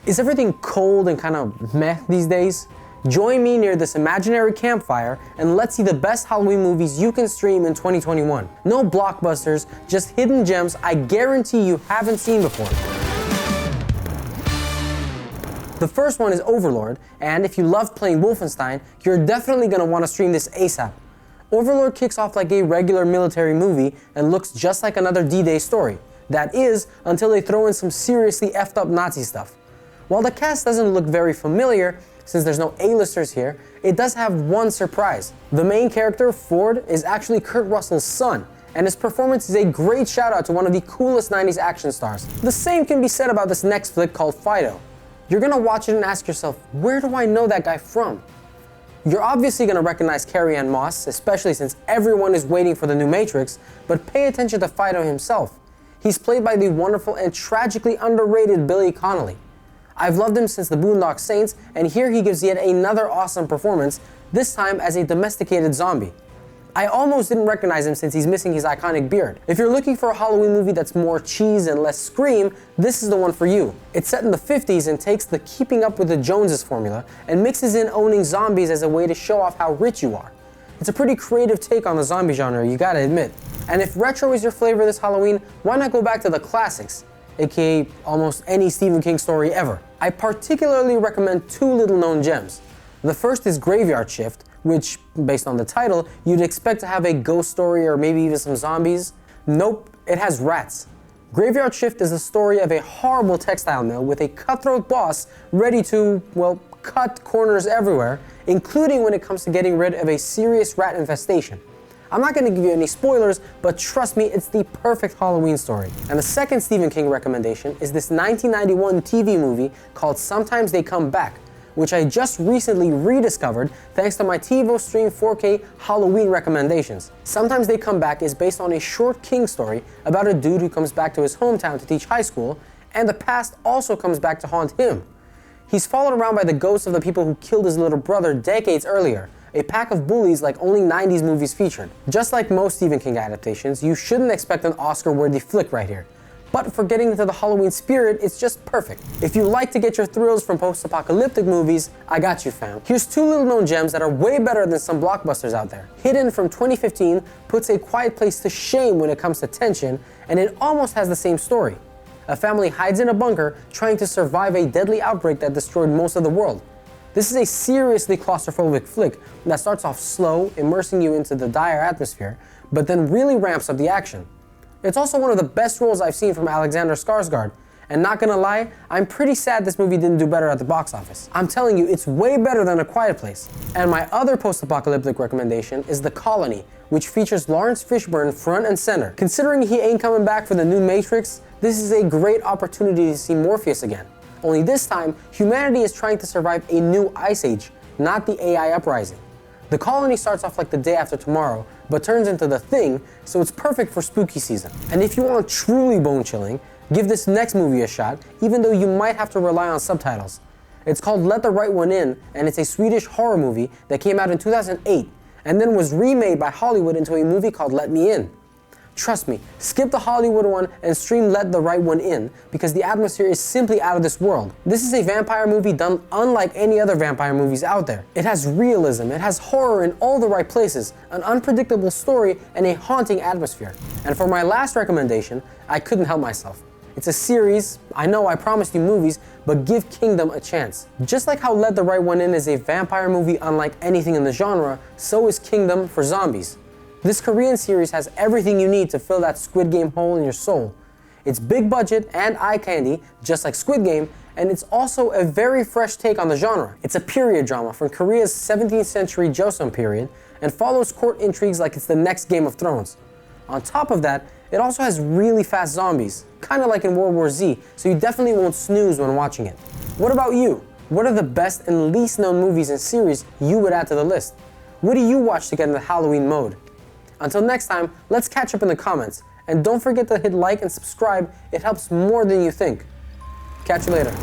Is everything cold and kind of meh these days? Join me near this imaginary campfire and let's see the best Halloween movies you can stream in 2021. No blockbusters, just hidden gems I guarantee you haven't seen before. The first one is Overlord, and if you loved playing Wolfenstein, you're definitely going to want to stream this ASAP. Overlord kicks off like a regular military movie and looks just like another D-Day story. That is, until they throw in some seriously effed up Nazi stuff. While the cast doesn't look very familiar, since there's no A-listers here, it does have one surprise. The main character, Ford, is actually Kurt Russell's son, and his performance is a great shout out to one of the coolest 90s action stars. The same can be said about this next flick called Fido. You're gonna watch it and ask yourself, where do I know that guy from? You're obviously gonna recognize Carrie-Anne Moss, especially since everyone is waiting for the new Matrix, but pay attention to Fido himself. He's played by the wonderful and tragically underrated Billy Connolly. I've loved him since the Boondock Saints, and here he gives yet another awesome performance, this time as a domesticated zombie. I almost didn't recognize him since he's missing his iconic beard. If you're looking for a Halloween movie that's more cheese and less scream, this is the one for you. It's set in the 50s and takes the Keeping Up with the Joneses formula and mixes in owning zombies as a way to show off how rich you are. It's a pretty creative take on the zombie genre, you gotta admit. And if retro is your flavor this Halloween, why not go back to the classics, aka almost any Stephen King story ever. I particularly recommend two little known gems. The first is Graveyard Shift, which, based on the title, you'd expect to have a ghost story or maybe even some zombies. Nope, it has rats. Graveyard Shift is the story of a horrible textile mill with a cutthroat boss ready to, well, cut corners everywhere, including when it comes to getting rid of a serious rat infestation. I'm not going to give you any spoilers, but trust me, it's the perfect Halloween story. And the second Stephen King recommendation is this 1991 TV movie called Sometimes They Come Back, which I just recently rediscovered thanks to my TiVo Stream 4K Halloween recommendations. Sometimes They Come Back is based on a short King story about a dude who comes back to his hometown to teach high school, and the past also comes back to haunt him. He's followed around by the ghosts of the people who killed his little brother decades earlier, a pack of bullies like only 90s movies featured. Just like most Stephen King adaptations, you shouldn't expect an Oscar-worthy flick right here. But for getting into the Halloween spirit, it's just perfect. If you like to get your thrills from post-apocalyptic movies, I got you, fam. Here's two little known gems that are way better than some blockbusters out there. Hidden from 2015 puts A Quiet Place to shame when it comes to tension, and it almost has the same story. A family hides in a bunker trying to survive a deadly outbreak that destroyed most of the world. This is a seriously claustrophobic flick that starts off slow, immersing you into the dire atmosphere, but then really ramps up the action. It's also one of the best roles I've seen from Alexander Skarsgård, and not gonna lie, I'm pretty sad this movie didn't do better at the box office. I'm telling you, it's way better than A Quiet Place. And my other post-apocalyptic recommendation is The Colony, which features Lawrence Fishburne front and center. Considering he ain't coming back for the new Matrix, this is a great opportunity to see Morpheus again. Only this time, humanity is trying to survive a new ice age, not the AI uprising. The Colony starts off like The Day After Tomorrow, but turns into The Thing, so it's perfect for spooky season. And if you want truly bone-chilling, give this next movie a shot, even though you might have to rely on subtitles. It's called Let the Right One In, and it's a Swedish horror movie that came out in 2008, and then was remade by Hollywood into a movie called Let Me In. Trust me, skip the Hollywood one and stream Let the Right One In, because the atmosphere is simply out of this world. This is a vampire movie done unlike any other vampire movies out there. It has realism, it has horror in all the right places, an unpredictable story, and a haunting atmosphere. And for my last recommendation, I couldn't help myself. It's a series. I know I promised you movies, but give Kingdom a chance. Just like how Let the Right One In is a vampire movie unlike anything in the genre, so is Kingdom for zombies. This Korean series has everything you need to fill that Squid Game hole in your soul. It's big budget and eye candy, just like Squid Game, and it's also a very fresh take on the genre. It's a period drama from Korea's 17th century Joseon period and follows court intrigues like it's the next Game of Thrones. On top of that, it also has really fast zombies, kind of like in World War Z, so you definitely won't snooze when watching it. What about you? What are the best and least known movies and series you would add to the list? What do you watch to get in the Halloween mode? Until next time, let's catch up in the comments, and don't forget to hit like and subscribe. It helps more than you think. Catch you later.